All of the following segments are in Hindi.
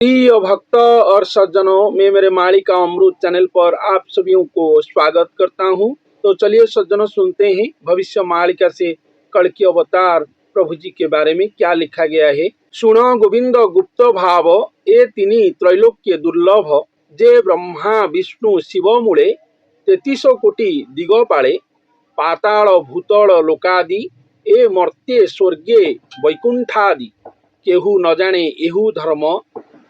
प्रिय भक्त और सज्जनों, मैं मेरे मालिका अमृत चैनल पर आप सभी को स्वागत करता हूं। तो चलिए सज्जनों, सुनते हैं भविष्य मालिका से कल्कि अवतार प्रभु जी के बारे में क्या लिखा गया है। सुनो गोविंद गुप्त भाव, ए तिनी त्रैलोक्य दुर्लभ, जे ब्रह्मा विष्णु शिव मूले 33 कोटि दिगपाले, पाताल भूतल लोकादि, ए मर्त्य स्वर्गे वैकुंठादि, केहू न जाने एहू धर्म,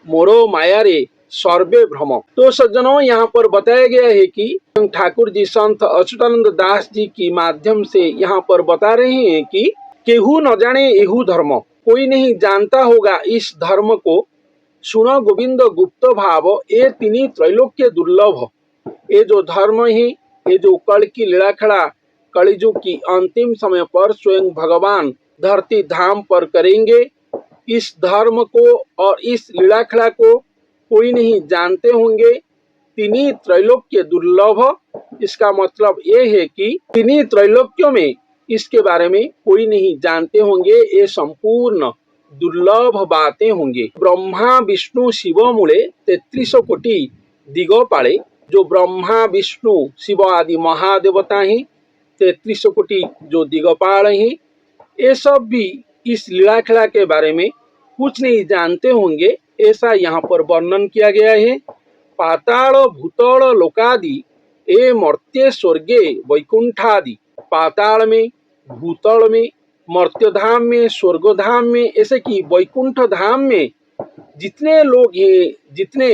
मोरो माया रे सर्वे भ्रम। तो सज्जनों, यहाँ पर बताया गया है कि ठाकुर जी संत अच्युतानंद दास जी के माध्यम से यहाँ पर बता रहे हैं कि केहू न जाने एहू धर्म, कोई नहीं जानता होगा इस धर्म को। सुनो गोविंद गुप्त भाव, ये तिनी त्रैलोक्य दुर्लभ। ये जो धर्म है, ये जो कल की लीलाखड़ा कलिजुग की अंतिम समय पर स्वयं भगवान धरती धाम पर करेंगे, इस धर्म को और इस लीलाखड़ा को कोई नहीं जानते होंगे। तिनी त्रैलोक्य दुर्लभ, इसका मतलब ये है कि तिनी त्रैलोक्यों में इसके बारे में कोई नहीं जानते होंगे। ये संपूर्ण दुर्लभ बातें होंगे। ब्रह्मा विष्णु शिव मूले 33 कोटि दिगपाले, जो ब्रह्मा विष्णु शिव आदि महादेवता हैं, 33 कोटि जो दिगपाल हैं, ये सब भी इस लीलाखड़ा के बारे में कुछ नहीं जानते होंगे, ऐसा यहाँ पर वर्णन किया गया है। पाताल भूतल लोकादि, ए मर्त्य स्वर्गे वैकुंठादि। पाताल में, भूतल में, मर्त्य धाम में, स्वर्ग धाम में, ऐसे कि वैकुंठ धाम में जितने लोग हैं, जितने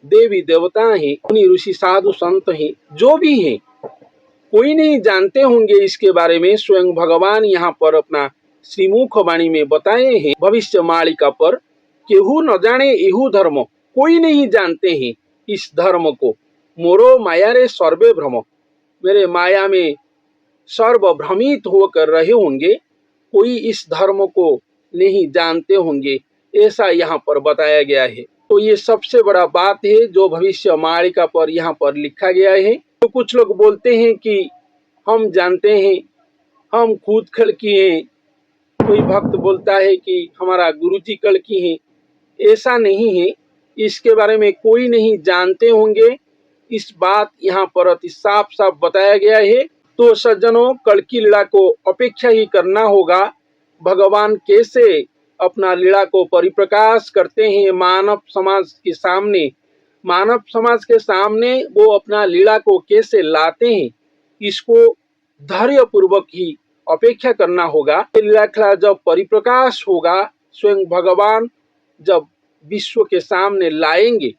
देवी देवता हैं, मुनि ऋषि साधु संत हैं, जो भी हैं, कोई नहीं जानते होंगे इसके बारे में। स्वयं भगवान यहाँ पर अपना श्रीमुख वाणी में बताए हैं भविष्य मालिका पर, केहू न जाने एहू धर्म, कोई नहीं जानते हैं इस धर्म को। मोरो माया रे सर्वे भ्रम, मेरे माया में सर्व भ्रमित होकर रहे होंगे, कोई इस धर्म को नहीं जानते होंगे, ऐसा यहाँ पर बताया गया है। तो ये सबसे बड़ा बात है जो भविष्य मालिका पर यहाँ पर लिखा गया है। तो कुछ लोग बोलते हैं कि हम जानते हैं, हम खुद कल्कि हैं। कोई भक्त बोलता है कि हमारा गुरुजी कल्कि हैं। ऐसा नहीं है, इसके बारे में कोई नहीं जानते होंगे। इस बात यहाँ पर अति साफ साफ बताया गया है। तो सज्जनों, कल्कि लीला को अपेक्षा ही करना होगा। भगवान कैसे अपना लीला को परिप्रकाश करते हैं मानव समाज के सामने, मानव समाज के सामने वो अपना लीला को कैसे लाते हैं, इसको धैर्य पूर्वक ही अपेक्षा करना होगा। लीलाखड़ा जब परिप्रकाश होगा, स्वयं भगवान जब विश्व के सामने लाएंगे,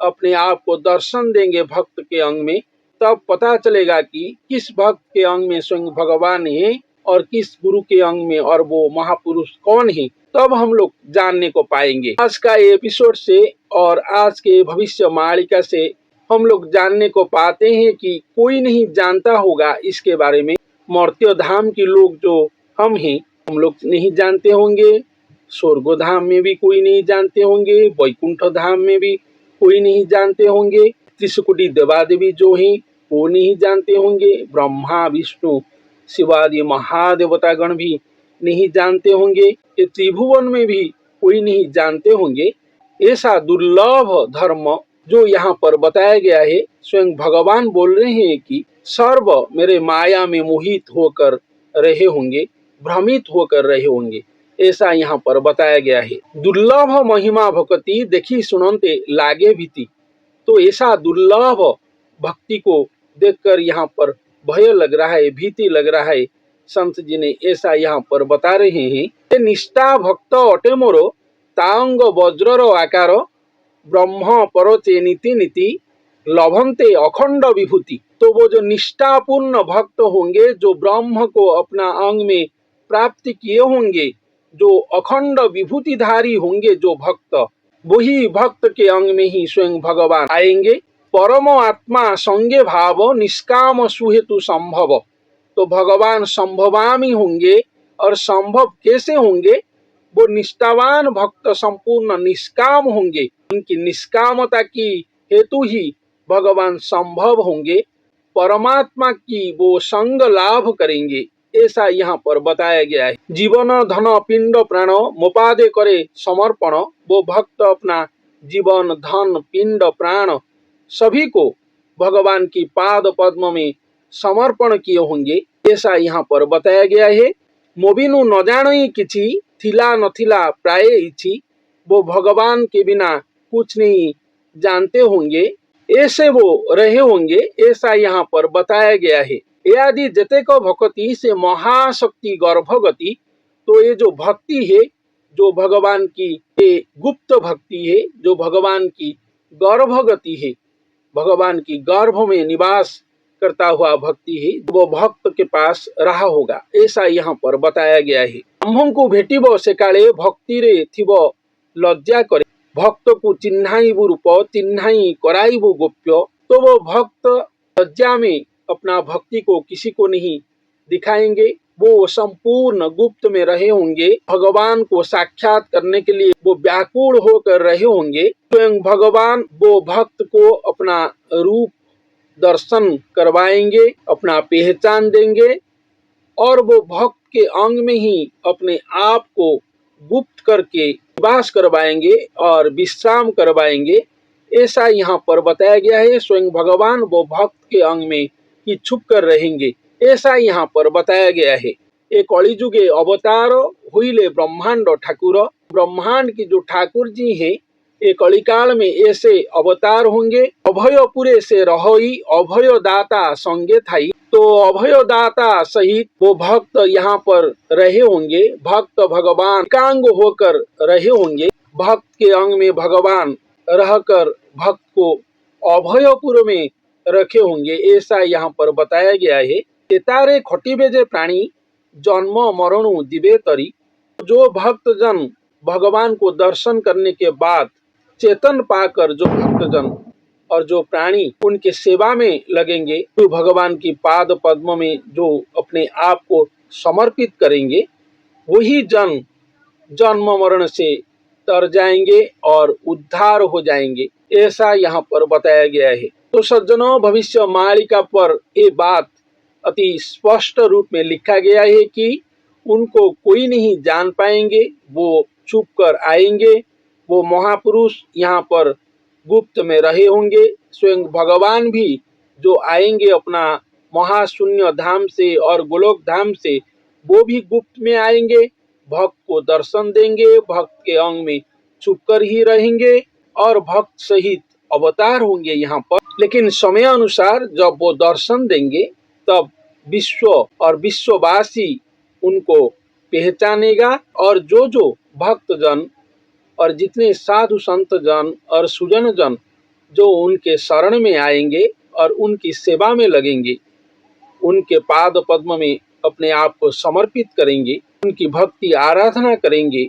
अपने आप को दर्शन देंगे भक्त के अंग में, तब पता चलेगा कि किस भक्त के अंग में स्वयं भगवान है और किस गुरु के अंग में, और वो महापुरुष कौन है, तब हम लोग जानने को पाएंगे। आज का एपिसोड से और आज के भविष्य मालिका से हम लोग जानने को पाते हैं कि कोई नहीं जानता होगा इसके बारे में। मर्त्य धाम के लोग जो हम हैं, हम लोग नहीं जानते होंगे। स्वर्ग धाम में भी कोई नहीं जानते होंगे। वैकुंठ धाम में भी कोई नहीं जानते होंगे। 33 कोटि देवादेवी जो हैं वो नहीं जानते होंगे। ब्रह्मा विष्णु शिवादि महादेवता गण भी नहीं जानते होंगे। ये त्रिभुवन में भी कोई नहीं जानते होंगे। ऐसा दुर्लभ धर्म जो यहाँ पर बताया गया है, स्वयं भगवान बोल रहे हैं कि सर्व मेरे माया में मोहित होकर रहे होंगे, भ्रमित होकर रहे होंगे, ऐसा यहाँ पर बताया गया है। दुर्लभ महिमा भक्ति देखी सुनते लागे भीति। तो ऐसा दुर्लभ भक्ति को देखकर यहाँ पर भय लग रहा है, भीति लग रहा है। संत जी ने ऐसा यहाँ पर बता रहे हैं। निष्ठा भक्त अटे मोरो, तांग वज्रर आकार, ब्रह्म परोचे नीति नीति, लभंते अखंड विभूति। तो वो जो निष्ठापूर्ण भक्त होंगे, जो ब्रह्म को अपना अंग में प्राप्त किए होंगे, जो अखंड विभूतिधारी होंगे, जो भक्त, वही भक्त के अंग में ही स्वयं भगवान आएंगे। परम आत्मा संगे भाव, निष्काम सुहेतु संभव। तो भगवान संभवामी होंगे, और संभव कैसे होंगे? वो निष्ठावान भक्त संपूर्ण निष्काम होंगे। उनकी निष्कामता की हेतु ही भगवान संभव होंगे। परमात्मा की वो संग लाभ करेंगे, ऐसा यहाँ पर बताया गया है। जीवन धन पिंड प्राण मोपादे करे समर्पण। वो भक्त अपना जीवन, धन, पिंड, प्राण सभी को भगवान की पाद पद्म में समर्पण किए होंगे, ऐसा यहाँ पर बताया गया है। मोबिनु न जानो किछि थिला नथिला प्राय इछि, वो भगवान के बिना कुछ नहीं जानते होंगे, ऐसे वो रहे होंगे, ऐसा यहाँ पर बताया गया है। यदि जतेक भक्ति से महाशक्ति गर्भगति, तो ये जो भक्ति है, जो भगवान की ये गुप्त भक्ति है, जो भगवान की गर्भगति है, भगवान की गर्भ में निवास करता हुआ भक्ति है, वो भक्त के पास रहा होगा, ऐसा यहाँ पर बताया गया है। ब्रह्म भेटिब से काले भक्ति रे थिब लज्जा करे, भक्त को चिन्हाइबु रूप चिन्हाई कराइबु गोप्य। तो वो भक्त लज्जा में अपना भक्ति को किसी को नहीं दिखाएंगे, वो संपूर्ण गुप्त में रहे होंगे। भगवान को साक्षात करने के लिए वो व्याकुल होकर रहे होंगे। स्वयं भगवान वो भक्त को अपना रूप दर्शन करवाएंगे, अपना पहचान देंगे, और वो भक्त के अंग में ही अपने आप को गुप्त करके वास करवाएंगे और विश्राम करवाएंगे, ऐसा यहाँ पर बताया गया है। स्वयं भगवान वो भक्त के अंग में ही छुप कर रहेंगे, ऐसा यहाँ पर बताया गया है। एक कलिजुगे अवतार हुईले ब्रह्मांड ठाकुर, ब्रह्मांड की जो ठाकुर जी हैं, एक कलिकाल में ऐसे अवतार होंगे। अभयपुरे से रहोई अभय दाता संगे थाई, तो अभय दाता सहित वो भक्त यहाँ पर रहे होंगे। भक्त भगवान एकांग होकर रहे होंगे, भक्त के अंग में भगवान रहकर भक्त को अभयपुर में रखे होंगे, ऐसा यहाँ पर बताया गया है। तेतारे खटिबे जे प्राणी जन्म मरणु दिबे तरी, जो भक्तजन भगवान को दर्शन करने के बाद चेतन पाकर जो भक्तजन और जो प्राणी उनके सेवा में लगेंगे, तो भगवान की पाद पद्म में जो अपने आप को समर्पित करेंगे, वही जन जन्म मरण से तर जाएंगे और उद्धार हो जाएंगे, ऐसा यहाँ पर बताया गया है। तो सज्जनों, भविष्य मालिका पर ये बात अति स्पष्ट रूप में लिखा गया है कि उनको कोई नहीं जान पाएंगे, वो छुप कर आएंगे। वो महापुरुष यहाँ पर गुप्त में रहे होंगे। स्वयं भगवान भी जो आएंगे अपना महाशून्य धाम से और गोलोक धाम से, वो भी गुप्त में आएंगे, भक्त को दर्शन देंगे, भक्त के अंग में छुप कर ही रहेंगे और भक्त सहित अवतार होंगे यहाँ पर। लेकिन समय अनुसार जब वो दर्शन देंगे, तब विश्व और विश्ववासी उनको पहचानेगा, और जो भक्तजन और जितने साधु संत जन और सुजन जन जो उनके शरण में आएंगे और उनकी सेवा में लगेंगे, उनके पाद पद्म में अपने आप को समर्पित करेंगे, उनकी भक्ति आराधना करेंगे,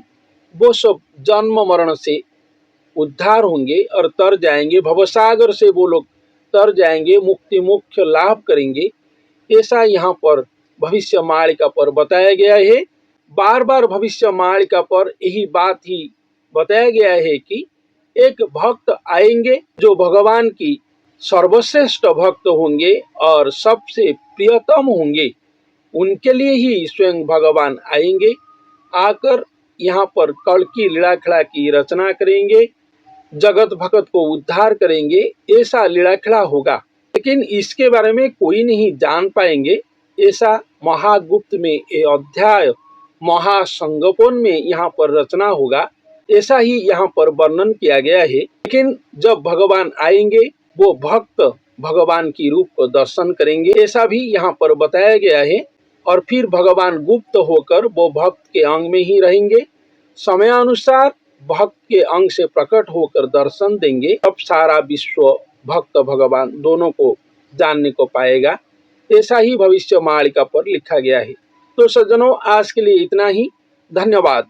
वो सब जन्म मरण से उद्धार होंगे और तर जाएंगे, भवसागर से वो लोग तर जाएंगे, मुक्ति मोक्ष लाभ करेंगे, ऐसा यहाँ पर भविष्य मालिका पर बताया गया है। बार बार भविष्य मालिका पर यही बात ही बताया गया है कि एक भक्त आएंगे जो भगवान की सर्वश्रेष्ठ भक्त होंगे और सबसे प्रियतम होंगे, उनके लिए ही स्वयं भगवान आएंगे, आकर यहाँ पर कल की लीला खिला की रचना करेंगे, जगत भगत को उद्धार करेंगे, ऐसा लीला खिला होगा। लेकिन इसके बारे में कोई नहीं जान पाएंगे, ऐसा महागुप्त में ये अध्याय महासंगोपन में यहाँ पर रचना होगा, ऐसा ही यहाँ पर वर्णन किया गया है। लेकिन जब भगवान आएंगे, वो भक्त भगवान की रूप को दर्शन करेंगे, ऐसा भी यहाँ पर बताया गया है। और फिर भगवान गुप्त होकर वो भक्त के अंग में ही रहेंगे, समय अनुसार भक्त के अंग से प्रकट होकर दर्शन देंगे, अब सारा विश्व भक्त भगवान दोनों को जानने को पाएगा, ऐसा ही भविष्य मालिका पर लिखा गया है। तो सज्जनों, आज के लिए इतना ही। धन्यवाद।